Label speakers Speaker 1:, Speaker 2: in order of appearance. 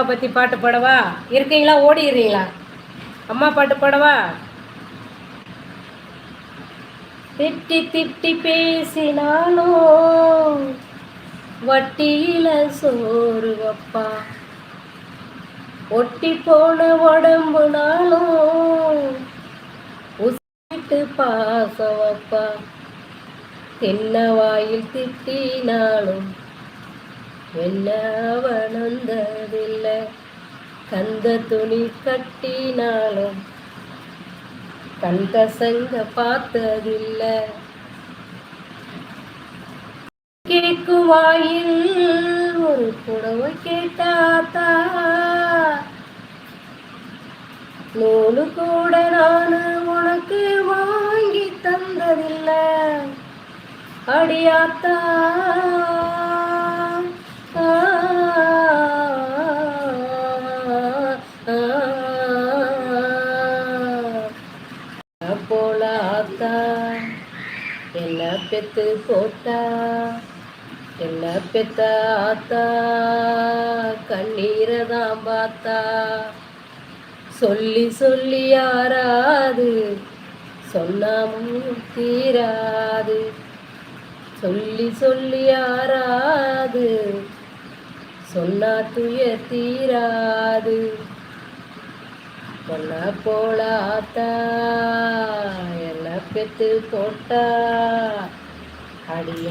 Speaker 1: அம்மாவை பற்றி பாட்டு பாடவா? இருக்கீங்களா? ஓடிடுறீங்களா? அம்மா பாட்டு பாடவா? திட்டி திட்டி பேசினாலும் வட்டியில சோறு வப்பா, ஒட்டி போன உடம்புனாலும் உசிட்டு பாசம் வப்பா, என்ன வாயில் திட்டினாலும் என்ன வளர்ந்ததில்லை, கந்த துணி கட்டினாலும் கண் கசங்க பார்த்ததில்லை, கேட்கும் வாயில் ஒரு புடவை கேட்டாத்தா, நூலு கூட நானு உனக்கு வாங்கி தந்ததில்லை அடியாத்தா. போல ஆத்தா என்ன பெத்து போட்டா, என்ன பெத்த ஆத்தா கண்ணீரை தான் பார்த்தா, சொல்லி சொல்லி யாராது சொன்னாமும் தீராது, சொல்லி சொல்லி யாராது சொன்னா துய தீராது, பொண்ண போல ஆத்தா என்ன பெத்து போட்டா அடிய